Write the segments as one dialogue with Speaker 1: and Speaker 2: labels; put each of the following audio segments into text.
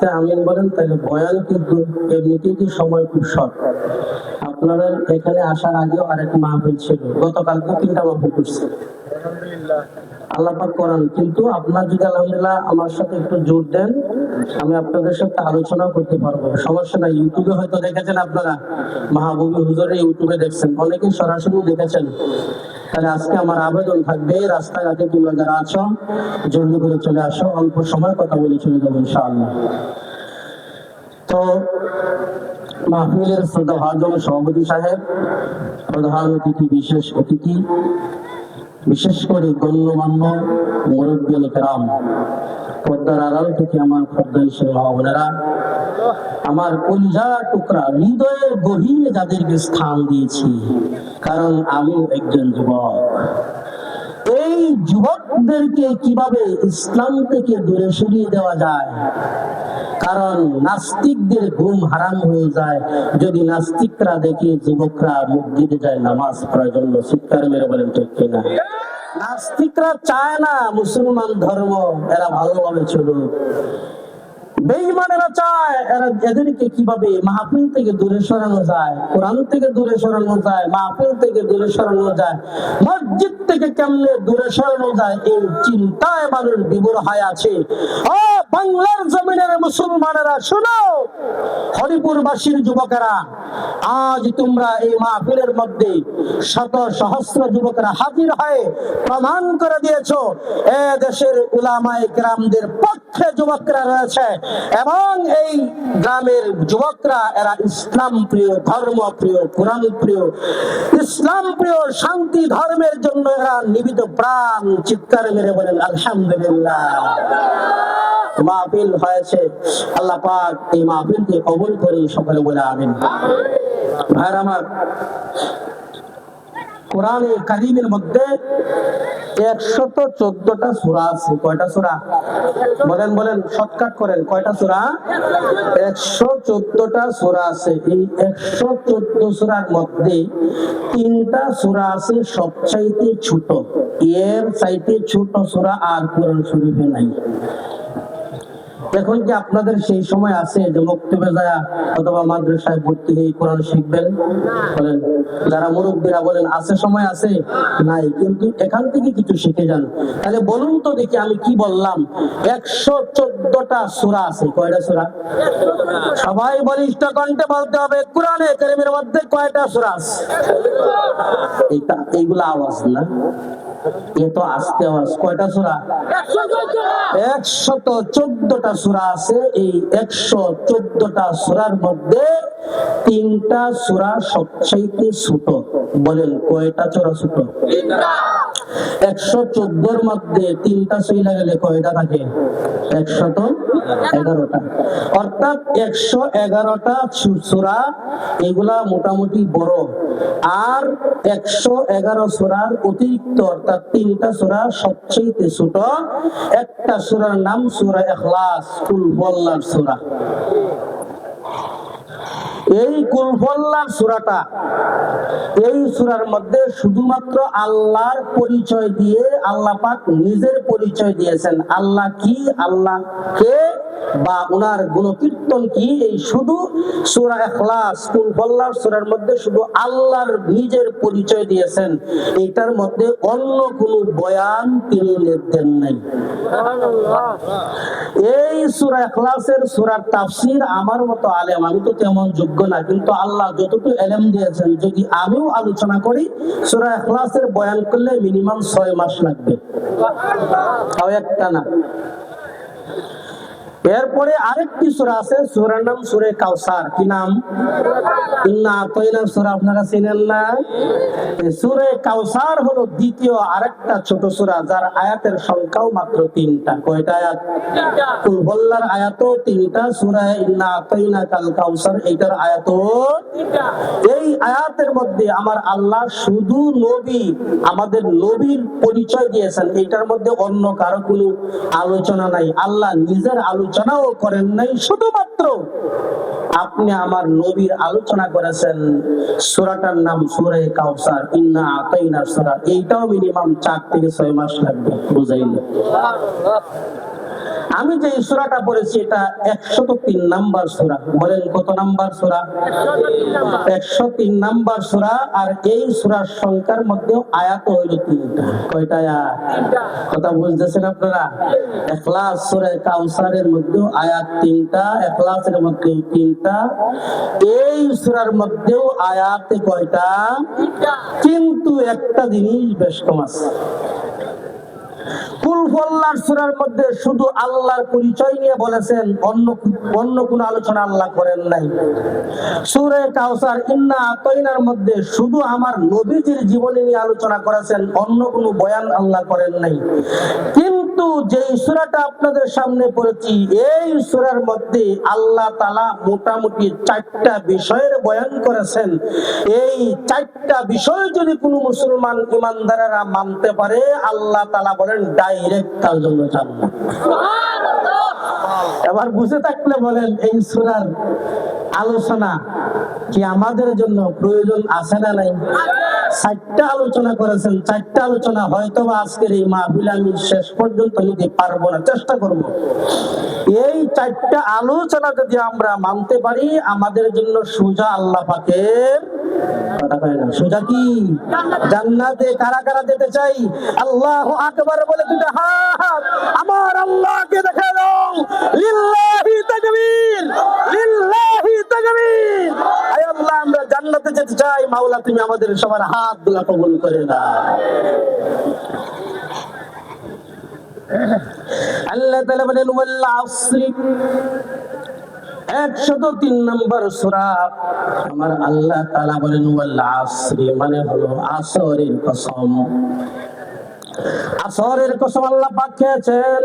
Speaker 1: আস্তে আমিন বলেন, তাহলে বয়ান কিন্তু এমনিতেই সময় খুব শর্ট। আপনাদের এখানে আসার আগেও আরেক মাহফিল ছিল, গতকালকে 3টা মাহফিল করছে আল্লাহ পাক করান। কিন্তু আপনার যদি আলহামদুলিল্লাহ আমার সাথে একটু জোর দেন, আমি আপনাদের সাথে আলোচনা করতে পারবো, সমস্যা নাই। ইউটিউবে হয়তো দেখেছেন আপনারা, মাহবুবী হুজুরের ইউটিউবে দেখছেন, অনেকেই সরাসরি দেখেছেন। তাহলে আজকে আমার আবেদন থাকবে, রাস্তাঘাটে তোমরা যারা আছো জলদি করে চলে আসো, অল্প সময় কথা বলে চলে যাবো ইনশাআল্লাহ। তো মাহফিলের শ্রদ্ধাভাজন সভাপতি সাহেব, প্রধান অতিথি, বিশেষ অতিথি, বিশেষ করে গণ্যমান্য মুরব্বিয়ান কেরাম, পর্দার আড়াল থেকে আমার পর্দানিশীল মা বোনেরা, আমার কলিজার টুকরা, হৃদয়ের গভীরে যাদেরকে স্থান দিয়েছি, কারণ আমি একজন যুবক। এই যুবকদেরকে কিভাবে ইসলাম থেকে দূরে সরিয়ে দেওয়া যায়, কারণ নাস্তিকদের ঘুম হারাম হয়ে যায় যদি নাস্তিকরা দেখে যুবকরা মসজিদে যায় নামাজ পড়ার জন্য। চিৎকার মেরে বলেন ঠিক কিনা? নাস্তিকরা চায় না মুসলমান ধর্ম এরা ভালোভাবে চলুক, বেঈমানেরা চায় এদেরকে কিভাবে মাহফিল থেকে দূরে সরানো যায়, কোরআন থেকে দূরে সরানো যায়, মাহফিল থেকে দূরে সরানো যায়, মসজিদ থেকে কেমনে দূরে সরানো যায়, এই চিন্তায় মানুষ বিভোর হয়ে আছে। ও বাংলার জমিনের মুসলমানেরা শোনো, হরিপুরবাসীর যুবকেরা, আজ তোমরা এই মাহফিলের মধ্যে শত সহস্র যুবকেরা হাজির হয়ে প্রমাণ করে দিয়েছো এ দেশের উলামায়ে কেরামদের পক্ষে যুবকরা রয়েছে, এবং এই গ্রামের যুবকরা এরা ইসলাম প্রিয়, ধর্ম প্রিয়, কোরআন প্রিয়, ইসলাম প্রিয়, শান্তি ধর্মের জন্য এরা নিবেদিত প্রাণ। চিৎকার মেরে বলেন আলহামদুলিল্লাহ। মাহফিল হয়েছে, আল্লাহ পাক এই মাহফিলকে কবুল করে সকলে বলে আমিন। ভাইরা আমার, কোরআনে কারীমের মধ্যে 114টা সূরা আছে। কয়টা সূরা? বলেন বলেন, শর্টকাট করেন, কয়টা সূরা? 114টা সূরা আছে। এই 114 সূরার মধ্যে 3টা সূরা আছে সবচাইতে ছোট, এর চাইতে ছোট সূরা আর কোরআন শরীফে নাই। এখন কি আপনাদের সেই সময় আছে যে মক্তবে যায় অথবা মাদ্রাসায় ভর্তি হয়ে কোরআন শিখবেন? বলেন, যারা মুরব্বীরা বলেন আছে, সময় আছে? নাই। কিন্তু এখান থেকে কিছু শিখে যান। তাহলে বলুন তো দেখি, আমি কি বললাম? 114টা সূরা আছে। কয়টা সূরা? সবাই বলিষ্ঠ কণ্ঠে বলতে হবে, কোরআনে কারীমের মধ্যে কয়টা সূরা আছে? এইগুলা আওয়াজ না, এত আস্তে আওয়াজ। কয়টা সূরা? 114টা সূরা আছে। এই 114টা সূরার মধ্যে 3টা সূরা সবচাইতে ছোট। বলেন কয়টা সূরা ছোট? 114 মধ্যে 3টা সইলা গেলে কয়টা থাকে? 111টা। অর্থাৎ 111টা সূরা, এগুলা মোটামুটি বড়। আর 111 সূরার অতিরিক্ত অর্থাৎ 3টা সূরা সবচেয়ে ছোট। একটা সূরার নাম সূরা ইখলাস, কুল হুয়াল্লাহর সূরা। এই কুল হুয়াল্লাহর সূরাটা, এই সূরার মধ্যে শুধুমাত্র আল্লাহর পরিচয় দিয়ে আল্লাহ পাক নিজের পরিচয় দিয়েছেন। আল্লাহ কি, আল্লাহ কে, বা উনার গুণকীর্তন কি, এই শুধু সূরা ইখলাস কুল হুয়াল্লাহর সূরার মধ্যে শুধু আল্লাহর নিজের পরিচয় দিয়েছেন। এটার মধ্যে অন্য কোনো বয়ান তিনি দেন নাই। এই সূরা ইখলাসের সূরার তাফসীর আমার মতো আলেম, আমি তো তেমন যোগ্য না, কিন্তু আল্লাহ যতটুকু ইলম দিয়েছেন, যদি আমিও আলোচনা করি সূরা ইখলাসের বয়ান করলে মিনিমাম 6 মাস লাগবে, তাও একটা না। এরপরে আরেকটি সূরা আছে, সূরার নাম সূরা কাউসার। কি নাম? ইন্না আতাইনা সূরা, আপনারা চিনেন না? সূরা কাউসার হলো দ্বিতীয় আরেকটা ছোট সূরা, যার আয়াতের সংখ্যাও মাত্র 3টা। কয়টা আয়াত? কুল হুয়াল্লাহর আয়াতও 3টা, সূরা ইন্না আতাইনা কাল কাউসার এইটার আয়াতও 3টা। এই আয়াতের মধ্যে আমার আল্লাহ শুধু নবী, আমাদের নবীর পরিচয় দিয়েছেন। এইটার মধ্যে অন্য কারো কোনো আলোচনা নাই, আল্লাহ নিজের আলোচনাও করেন নাই, শুধুমাত্র আপনি আমার নবীর আলোচনা করেছেন। সূরাটার নাম সূরা কাউসার, ইন্না আতাইনা সূরা। এইটাও মিনিমাম 4 থেকে 6 মাস লাগবে, বুঝাইলে। আমি যে সূরাটা পড়েছি এটা 103 নাম্বার সূরা। বলেন কত নাম্বার সূরা? 103 নাম্বার সূরা। আর এই সূরার সংখ্যার মধ্যে আয়াত হইল 3টা। কয়টা আয়াত? কথা বুঝতেছেন আপনারা? ইখলাস সূরা কাউসারের মধ্যে আয়াত 3টা, ইখলাসের মধ্যে 3টা। এই সূরার মধ্যেও আয়াতে কয়টা? কিন্তু একটা জিনিস বেশ কম আছে। কুল আল্লাহর সূরার মধ্যে শুধু আল্লাহর পরিচয় নিয়ে বলেছেন, অন্য কোন আলোচনা আল্লাহ করেন নাই। সূরা কাউসার ইন্না আতাইনার মধ্যে শুধু আমার নবীজির জীবনী নিয়ে আলোচনা করেছেন, অন্য কোন বয়ান আল্লাহ করেন নাই। কিন্তু যেই সূরাটা আপনাদের সামনে পড়েছি, এই সূরার মধ্যে আল্লাহ তাআলা মোটামুটি 4টা বিষয়ের বয়ান করেছেন। এই 4টা বিষয় যদি কোনো মুসলমান ইমানদারেরা মানতে পারে, আল্লাহ তাআলা বলেন ডাইরেক্ট তার জন্য জান্নাত। সুবহানাল্লাহ। এবার বুঝে থাকলে বলেন এই সূরার আলোচনা কি আমাদের জন্য প্রয়োজন আছে না নাই? 4টা আলোচনা করেছেন। 4টা আলোচনা হয়তো বা আজকের এই মাহফিলে আমি শেষ পর্যন্ত নিতে পারবো না, চেষ্টা করব। এই 4টা আলোচনা যদি আমরা মানতে পারি, আমাদের জন্য সোজা আল্লাহ পাকের কথা কয় না, সোজা কি জান্নাতে। কারা কারা যেতে চাই? আল্লাহু আকবার বলে দুটো হাত আমার আল্লাহকে দেখা দাও। লিল্লাহি তাকবীর, লিল্লাহি তাকবীর। আয় আল্লাহ, আমরা জান্নাতে যেতে চাই। মাওলা তুমি আমাদের সবার হাতগুলো কবুল করে দাও। আল্লাহ তাআলা বলেন ওয়াল আসরি, 103 নম্বর সূরা। আমার আল্লাহ তাআলা বলেন ওয়াল আসরি মানে হলো আসরের কসম। আসরের কসম আল্লাহ পাক খেয়েছেন।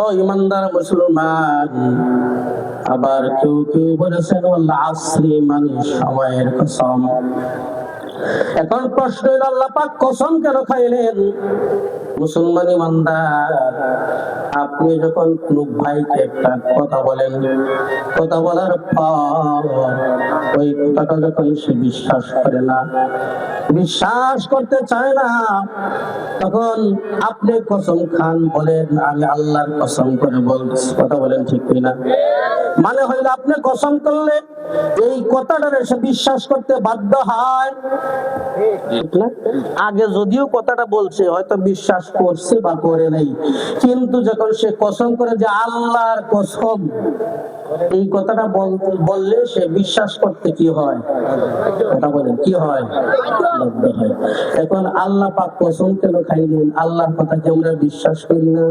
Speaker 1: ও ইমানদার মুসলমান, আবার কেউ কেউ বলেছেন ওয়াল আসরি মানে সময়ের কসম। এখন প্রশ্ন হলো আল্লাহ পাক কসম কেন খাইলেন? মুসলমান ইমানদার, আপনি যখন কোন ভাইকে একটা কথা বলেন, কথা বলার পর ওই কথাটা যখন সে বিশ্বাস করে না, বিশ্বাস করতে চায় না, তখন আপনি কসম খান, বলেন আমি আল্লাহর কসম করে বলছি। কথা বলেন ঠিক কিনা? মানে হইলো আপনি কসম করলে এই কথাটা সে বিশ্বাস করতে বাধ্য হয়। আগে যদিও কথাটা বলছে, হয়তো বিশ্বাস করছে বা করে নাই, কিন্তু যখন সে কসম করে যে আল্লাহর কসম, এই কথাটা বললে সে বিশ্বাস করতে কি হয়? কথা বলেন কি হয়? বাধ্য হয়। এখন আল্লাহ পাক কসম কেন খাইলেন? আল্লাহর কথা কি আমরা বিশ্বাস করি না?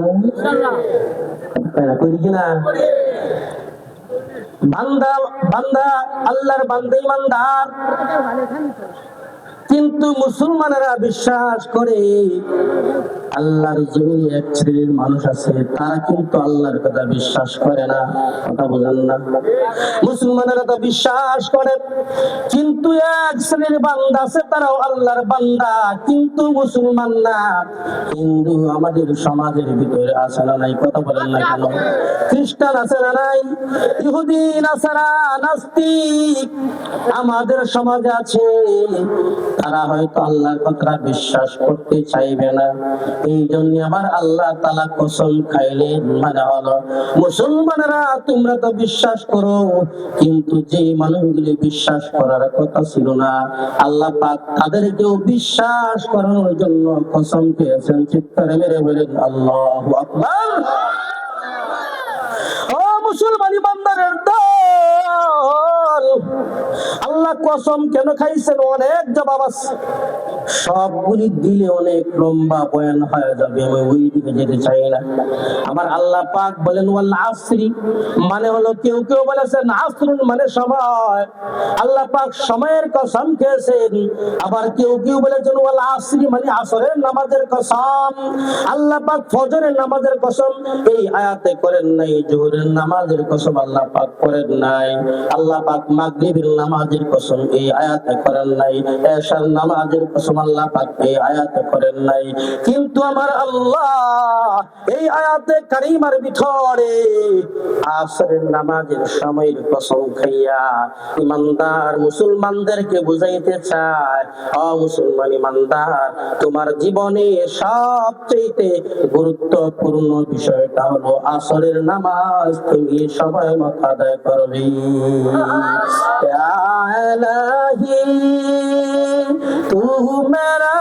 Speaker 1: করি কিনা? বান্দা বান্দা আল্লাহর বান্দা ইমানদার, কিন্তু মুসলমানেরা বিশ্বাস করে আল্লাহর জমিনে এক শ্রেণীর মানুষ আছে, তারা কিন্তু আল্লাহর কথা বিশ্বাস করে না। কথা বুঝেন না? মুসলমানেরা তো বিশ্বাস করে, কিন্তু এক শ্রেণীর বান্দা আছে, তারাও আল্লাহর বান্দা, কিন্তু মুসলমান না। হিন্দু আমাদের সমাজের ভিতরে আছে না নাই? কথা বলেন না কেন? খ্রিস্টান আছে না নাই? ইহুদি, নাসারা, নাস্তিক আমাদের সমাজে আছে। তারা হয়তো আল্লাহর কথা বিশ্বাস করতে চাইবে না। এই জন্য আমার আল্লাহ তাআলা কসম খাইলেন, মানে হলো মুসলমানেরা তোমরা তো বিশ্বাস করো, কিন্তু যে মানুষগুলি বিশ্বাস করার কথা ছিল না, আল্লাহ পাক তাদেরকেও বিশ্বাস করানোর জন্য কসম খেয়েছেন। চিৎকার মেরে বলেন আল্লাহু আকবার। ও মুসলমান ইমানদারের দল, আল্লাহ কসম কেন খাইছেন? অনেক জবাব আছে, সবগুলি দিলে অনেক লম্বা বয়ান হয়ে যাবে, আমি ওই দিকে যেতে চাই না। আমার আল্লাহ পাক বলেন ওয়াল আসরি মানে হলো, কেউ কেউ বলেছেন আসরুন মানে সময়, আল্লাহ পাক সময়ের কসম খেয়েছেন। আবার কেউ কেউ বলেছেন ওয়াল আসরি মানে আসরের নামাজের কসম, আল্লাহ পাক ফজরের নামাজের কসম এই আয়াতে করেন নাই। জোহরের নামাজের কসম আল্লাহ পাক করেন নাই। আল্লাহ পাক মাগরিবের নামাজের কসম এই আয়াতে করেন নাই, এশার নামাজের কসম আল্লাহ পাক এই আয়াতে করেন নাই। কিন্তু আমার আল্লাহ এই আয়াতে কারিমার ভিতরে আসরের নামাজের সময়ের কসম খাইয়া ইমানদার মুসলমানদেরকে বুঝাইতে চায়, ও মুসলমান ইমানদার, তোমার জীবনে সবচেয়ে গুরুত্বপূর্ণ বিষয়টা হলো আসরের নামাজ তুমি সময় মতো আদায় করবে। ইয়া ইলাহি তু মেরা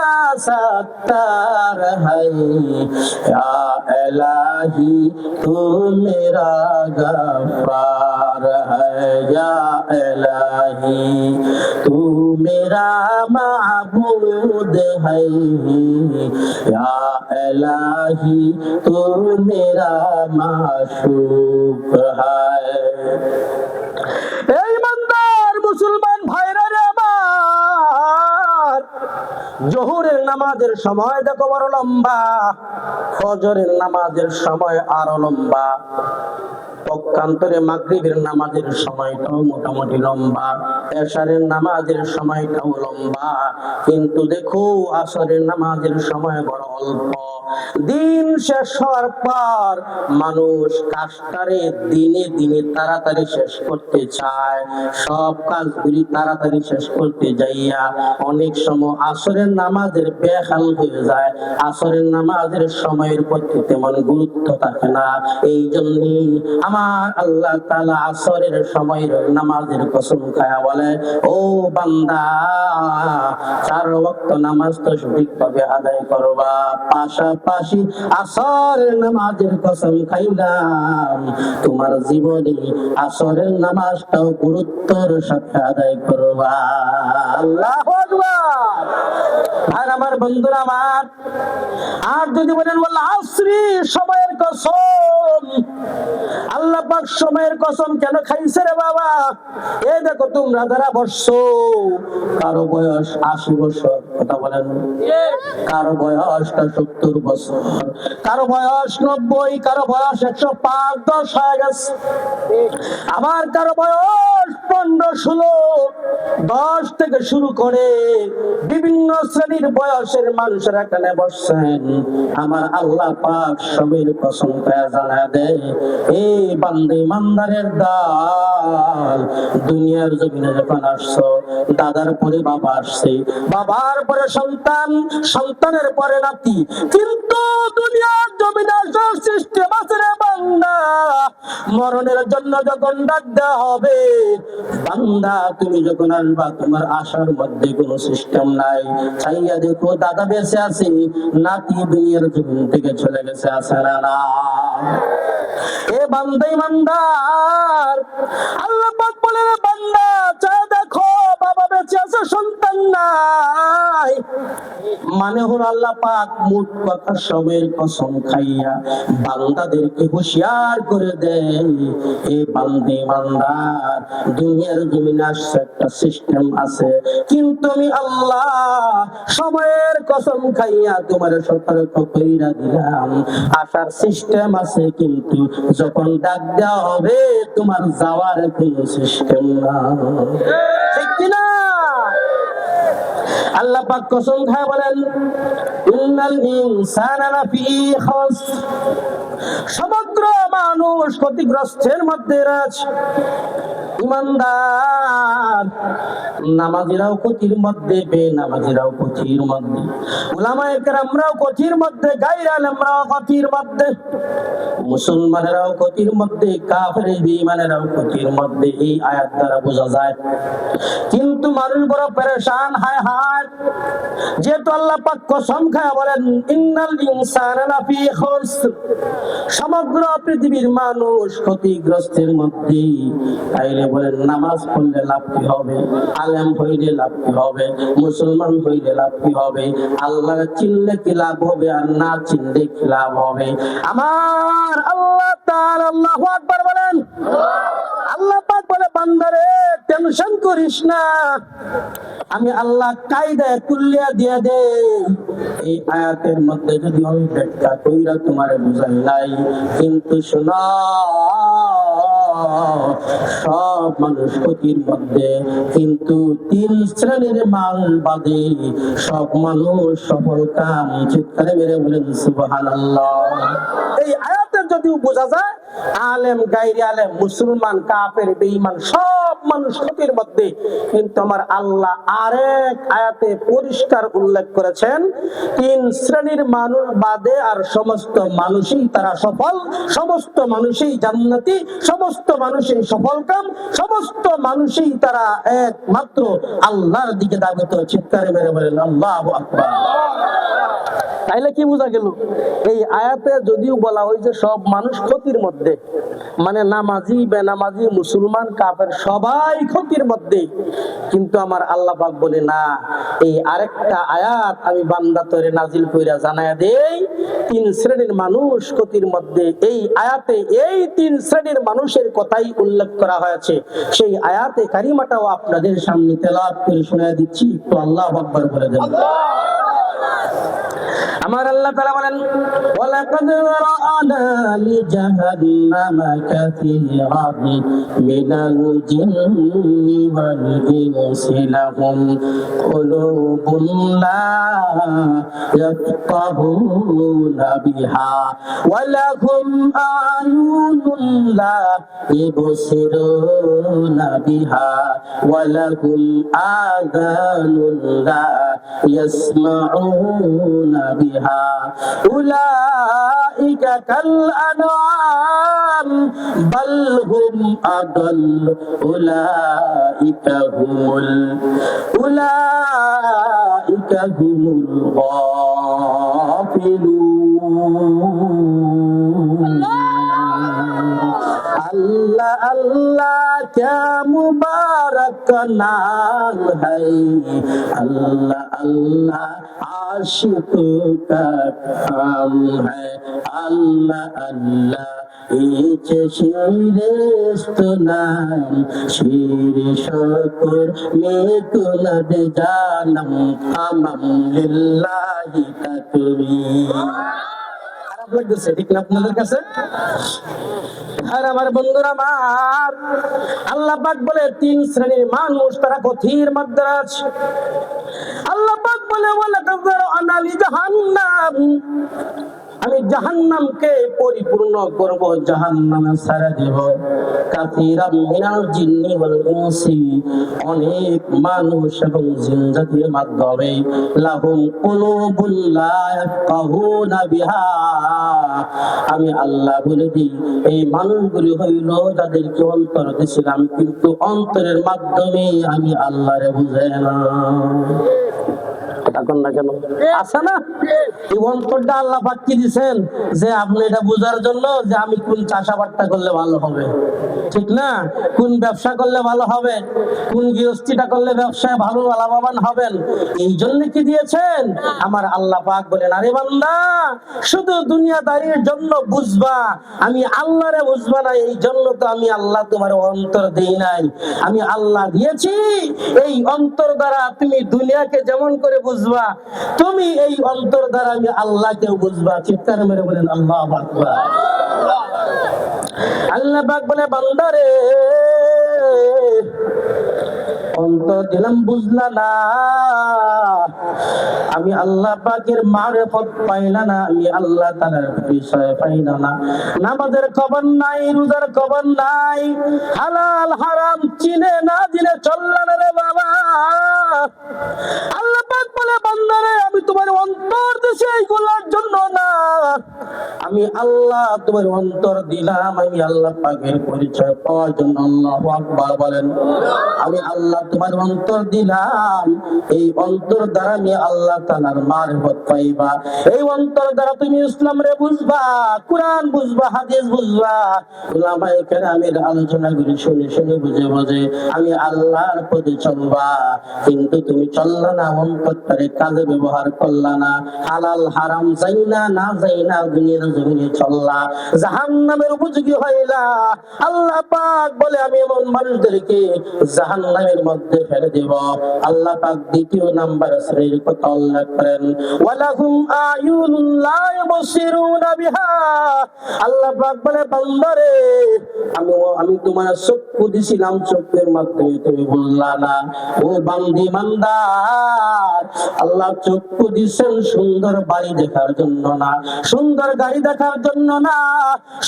Speaker 1: সত্তার है, या इलाही तू मेरा गफ्फार है, या इलाही तू मेरा माबूद है, या इलाही तू मेरा माशूक है। এই ইমানদার মুসলমান ভাইরা রে আমার, জোহরের নামাজের সময় দেখো বড় লম্বা, ফজরের নামাজের সময় আরো লম্বা, পক্ষান্তরে মাগরিবের নামাজের সময়টাও মোটামুটি লম্বা, এশারের নামাজের সময়টাও লম্বা, কিন্তু দেখো আসরের নামাজের সময় বড় অল্প। দিন শেষ হওয়ার পর মানুষ কাজটারে দিনে দিনে তাড়াতাড়ি শেষ করতে চায়, সব কাজগুলি তাড়াতাড়ি শেষ করতে যাইয়া অনেক সময় আসরের নামাজের বেহাল হয়ে যায়, আসরের নামাজের সময়ের প্রতি তেমন গুরুত্ব থাকে না। এই জন্যই আমার আল্লাহ তাআলা আসরের সময়ের নামাজের কসম খায়া বলে, ও বান্দা, 4 ওয়াক্ত নামাজ তো সঠিকভাবে আদায় করবা, পাশাপাশি আসরের নামাজের কসম খাইলাম তোমার জীবনে আসরের নামাজটাও গুরুত্বের সাথে আদায় করবা। আল্লাহু আকবার। আর আমার বন্ধুরা আমার, আর যদি বলেন বল আসরি সময়ের কসম, আল্লাহ পাক সময়ের কসম কেন খাইছে রে বাবা? এই দেখো তোমরা যারা বসছো, কারো বয়স 80 বছর, কথা বলেন, কারো বয়স 70 বছর, কারো বয়স 90, কারো বয়স 105, 10 হয়ে গেছে, আবার কারো বয়স 15, 16, 10 থেকে শুরু করে বিভিন্ন শ্রেণীর বয়সের মানুষেরা এখানে বসছেন। আমার আল্লাহ পাক সময়ের কসম করে জানা দেয়, এই বান্দে ইমানদারের দল, দুনিয়ার জমিনে যখন আসছো, দাদার পরে বাবা আসছে, বাবার পরে সন্তান, সন্তানের পরে নাতি, কিন্তু দুনিয়ার জমিনে আসার সিস্টেম আছে রে বান্দা। মরণের জন্য যখন ডাক দেওয়া হবে, বান্দা তুমি যখন আসবা, তোমার আসার মধ্যে কোনো সিস্টেম নাই। চাইয়া দেখো দাদা বেঁচে আছে, নাতি দুনিয়ার জমিন থেকে চলে গেছে, আছে না? এ বান্দা ইমানদার, আল্লাহ পাক বলে বান্দা চাই দেখো বাবা বেঁচে আছে, সন্তান নাই। মানে হলো আল্লাহ পাক মোট কথা সময়ের কসম খাইয়া বান্দাদেরকে হুঁশিয়ার করে দেয়, এ বান্দে ইমানদার, দুনিয়ার জমিনে আসছে একটা সিস্টেম আছে, কিন্তু আমি আল্লাহ সময়ের কসম খাইয়া তোমার সতর্ক কইরা দিলাম, আসার সিস্টেম আছে, কিন্তু যখন ডাক দেওয়া হবে তোমার যাওয়ার কোনো সিস্টেম না, ঠিক কিনা? আল্লাহ পাক কসম খায় বলেন, ইন্নাল ইনসানা লাফি খাসর, সমগ্র মানুষ ক্ষতিগ্রস্তের মধ্যে আছে। ইমানদার নামাজিরাও ক্ষতির মধ্যে, বেনামাজিরাও ক্ষতির মধ্যে, উলামায়ে কেরামরাও ক্ষতির মধ্যে, গায়রে আলেমরাও ক্ষতির মধ্যে, মুসলমানেরাও ক্ষতির মধ্যে, কাফের বেঈমানেরাও ক্ষতির মধ্যে। এই আয়াত দ্বারা বোঝা যায়। কিন্তু মানুষ বড় পেরেশান, হায় হায়, যেহেতু আল্লাহ পাক কসম খায় বলেন ইন্নাল ইনসানা লাফি খাসর, সমগ্র পৃথিবীর মানুষ ক্ষতিগ্রস্তের মধ্যে। তাইলে বলেন নামাজ পড়লে লাভ কি হবে? আলেম হইলে লাভ কি হবে? মুসলমান হইলে লাভ কি হবে? আল্লাহ চিনলে কি লাভ হবে, আর না চিনলে কি লাভ হবে? আমার আল্লাহ তাআলা আল্লাহু আকবার বলেন। আল্লাহ পাক বলে বান্দারে টেনশন করিস না, আমি আল্লাহ কায়দা কুল্লিয়া দিয়ে দেই। এই আয়াতের মধ্যে যদি আমি ব্যাখ্যা কইরা তোমার বুঝাই নাই, কিন্তু শোনো, সব সব মানুষ ক্ষতির মধ্যে, কিন্তু 3 শ্রেণীর মাল বাদে সব মানুষ সফল কাম। চিৎকারে মেরে বলেন সুবহানাল্লাহ। এই আয়াতের যদিও বোঝা যায় আলেম গায়রে আলেম, মুসলমান কাফের বেঈমান সব মানুষ ক্ষতির মধ্যে, কিন্তু আমার আল্লাহ আরেক আয়াতে পরিষ্কার উল্লেখ করেছেন 3 শ্রেণীর মানুষ বাদে আর সমস্ত মানুষই তারা সফল, সমস্ত মানুষই জান্নাতি, সমস্ত মানুষই সফলকাম, সমস্ত মানুষই তারা একমাত্র আল্লাহর দিকে ধাবিত। চিৎকারে মেরে বলেন আল্লাহু আকবার। তাইলে কি বোঝা গেল? এই আয়াতে যদিও বলা হয়েছে সব মানুষ ক্ষতির মধ্যে, মানে নামাজি বেনামাজি মুসলমান কাফের সবাই ক্ষতির মধ্যে, কিন্তু আমার আল্লাহ পাক বলে না, এই আরেকটা আয়াত আমি বান্দা তরে নাজিল কইরা জানায়া দেই 3 শ্রেণীর মানুষ ক্ষতির মধ্যে। এই আয়াতে এই 3 শ্রেণীর মানুষের কথাই উল্লেখ করা হয়েছে। সেই আয়াতে কারিমাটাও আপনাদের সামনে তেলাওয়াত করে শোনায়া দিচ্ছি, একটু আল্লাহু আকবার বলে দেন। আমার আল্লাহ তাআলা বলেন ওয়ালাকাদ রাআনা লিজাহান্নামা কাসীরান মিনাল জিন্নি ওয়াল ইনসি লাহুম কুলুবুন লা ইয়াফকাহুনা বিহা ওয়া লাহুম আ'য়ুনুন লা ইবসিরুনা বিহা ওয়া লাহুম আযানুন লা ইয়াসমাউনা বিহা উলাইকা কাল আনআম বাল হুম আদাল উলাইকা হুমুল গাফিলুন। अल्लाह अल्लाह क्या मुबारक नाम है, अल्लाह अल्लाह आशिक का काम है, अल्लाह अल्लाह नाम शीर शुक्र में कुलद जानम अमम लिल्लाहि तकबीर। লাগতেছে ঠিক না আপনাদের কাছে? আর আমার বন্ধুরা আমার আল্লাহ পাক বলে 3 শ্রেণীর মানুষ তারা ক্ষতির মধ্যে আছে। আল্লাহ পাক বলে ওয়ালাকাদ রাআনা লিজাহান্নাম, আমি জাহান্নামকে পরিপূর্ণ করব, জাহান্নামে ছেড়ে দেব কাসীরাম মিনাল জিন্নি ওয়াল ইনসি, অনেক মানুষ এবং জিন জাতির মাধ্যমে লাহুম কুলুবুন লা ইয়াফকাহুনা বিহা, আমি আল্লাহ বলে দিই এই মানুষগুলি হইল যাদেরকে অন্তর দিয়েছিলাম কিন্তু অন্তরের মাধ্যমে আমি আল্লাহরে বুঝাই না। এখন না কেন আছে না এই অন্তরটা আল্লাহ পাক কি দিবেন যে আপনি এটা বুঝার জন্য যে আমি কোন চাষাবাদটা করলে ভালো হবে, ঠিক না, কোন ব্যবসা করলে ভালো হবে, কোন গৃহস্থিটা করলে ব্যবসায় ভালো লাভবান হবেন, এই জন্য কি দিয়েছেন আমার আল্লাহ পাক বলেন আরে বান্দা শুধু দুনিয়াদারির জন্য বুঝবা আমি আল্লাহরে বুঝবা না, এই জন্য তো আমি আল্লাহ তোমার অন্তর দেই নাই, আমি আল্লাহ দিয়েছি এই অন্তর দ্বারা তুমি দুনিয়াকে যেমন করে বুঝবা তুমি এই অন্তর দ্বারা আমি আল্লাহকেও বুঝবা। চিৎকার মেরে বলেন আল্লাহু আকবার। আল্লাহ পাক বলে বান্দারে অন্তর দিলাম বুঝলা না, আমি আল্লাহ পাকের মারিফত পাইলা না, আমি আল্লাহ তাআলার বিষয় পাইলা না, নামাজের খবর নাই, রোজার খবর নাই, হালাল হারাম চিনে না জেনে চললা না রে বাবা। আল্লাহ পাক বলে বান্দারে আমি তোমার অন্তর দিছি এইগুলোর জন্য না, আমি আল্লাহ তোমার অন্তর দিলাম আমি আল্লাহ পাকের পরিচয় পাওয়ার জন্য। আল্লাহু আকবার বলেন। আমি আল্লাহ তোমার অন্তর দিলাম, এই অন্তর দ্বারা আমি আল্লাহ তাআলার মারিফত পাইবা, এই অন্তর দ্বারা তুমি ইসলাম রে বুঝবা, কুরআন বুঝবা, হাদিস বুঝবা, উলামায়ে কেরামের আলোচনা গুলি শুনে শুনে বুঝে বুঝে আমি আল্লাহর পথে চলবা। কিন্তু তুমি চললা না, অন্তরটারে কাজে ব্যবহার করলা না, হালাল হারাম যাইনা না যাইনা দুনিয়ার জমিনে চললা, জাহান্নামের উপযোগী হইলা। আল্লাহ পাক বলে আমি এমন মানুষদেরকে জাহান্নামের মধ্যে ফেলে দেব। আল্লাহ পাক দ্বিতীয় নাম্বার শ্রেণীর কথা উল্লেখ করেন ওয়ালাহুম আয়ুনুন লা ইবসিরুনা বিহা, আল্লাহ পাক বলে বান্দারে আমি তোমার চক্ষু চক্ষু দিছিলাম, চোখের মাধ্যমে তুমি বললা না। ও বান্দি মান্দার, আল্লাহ চক্ষু দিছেন সুন্দর বাড়ি দেখার জন্য না, সুন্দর গাড়ি দেখার জন্য না,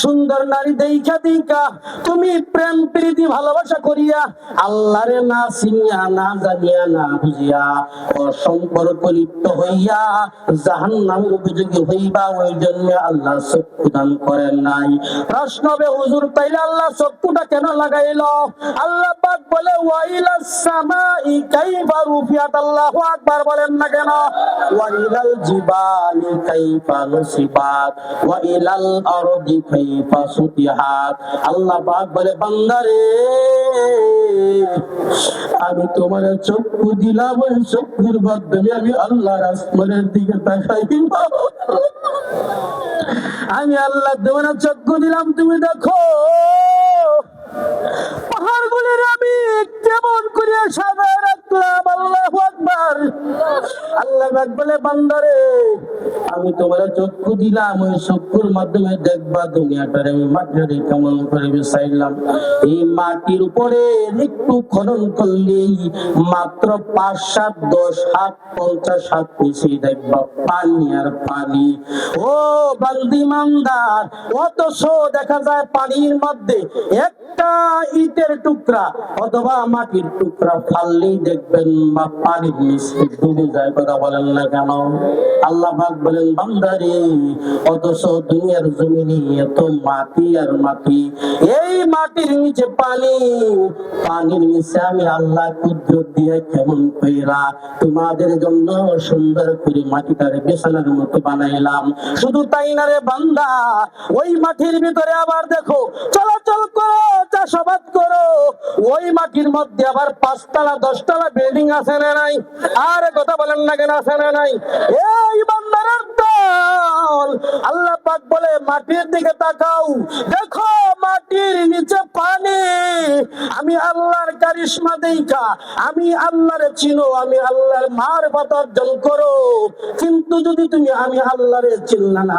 Speaker 1: সুন্দর নারী দেখা দেখা তুমি প্রেম প্রীতি ভালোবাসা করিয়া আল্লাহরে না চিনিয়া না জানিয়া না বুঝিয়া অসম্পর্ক লিপ্ত হইয়া জাহান্নামের উপযোগী হইবা, ওই জন্য আল্লাহ চক্ষু দান করেন নাই। প্রশ্ন হবে হুজুর তাইলে আল্লাহ চক্ষুটা কেন লাগাইলো? আল্লাহ পাক বলে ওয়াইলাস সামাই কাইফা রুফিয়াত, আল্লাহু আকবার বলেন না কেন? ওয়াইলাল জিবালি কাইফা নুসিবাত ওয়া ইলাল আরদি কাইফা সুতিহাত। আল্লাহ পাক বলে বান্দারে আমি তোমার চক্ষু দিলাম, ওই চক্ষুর মাধ্যমে আমি আল্লাহর আসমানের দিকে তাকাই। আমি আল্লাহ তোমার চক্ষু দিলাম, তুমি দেখো পাহাড়গুলির আমি কেমন করে সাজায় রাখলাম। আল্লাহু আকবার। আল্লাহ পাক বলে বান্দারে আমি তোমার চক্ষু দিলাম, ওই চক্ষুর মাধ্যমে দেখবা দুনিয়াটারে আমি মাটির কেমন করে বিছাইলাম। এই মাটির উপরে একটু খনন করলেই মাত্র 5, 7, 10 হাত 50 হাত নিচে দেখবা পানি আর পানি। ও বান্দি মান্দার, অথচ দেখা যায় পানির মধ্যে একটা ইটের টুকরা অথবা মাটির টুকরা ফাললেই দেখবেন বা পানির নিচে ডুবে যায়। কথা বলেন না কেন? আল্লাহ পাক বলেন বান্দারে অথচ দুনিয়ার জমিনে এত মাটি আর মাটি, এই মাটির নিচে পানি, পানির নিচে আমি আল্লাহ কুদরত দিয়ে কেমন কইরা তোমাদের জন্য সুন্দর করে মাটিটারে বিছানার মতো বানাইলাম। শুধু তাই না রে বান্দা, ওই মাটির ভিতরে আবার দেখো চলাচল করো, চাষাবাদ করো, ওই মাটির মধ্যে আবার 5 তলা 10 তলা বিল্ডিং আছে না নাই? আর কথা বলেন না কেন? আছে না নাই? এই বান্দার দল, আল্লাহ পাক বলে মাটির দিকে তাকাও, দেখো মাটির নিচে পানি। আমি আল্লাহর কারিশমা দেখা আমি আল্লাহরে চিনো, আমি আল্লাহর মারফত অর্জন করো। কিন্তু যদি তুমি আমি আল্লাহরে চিনলা না,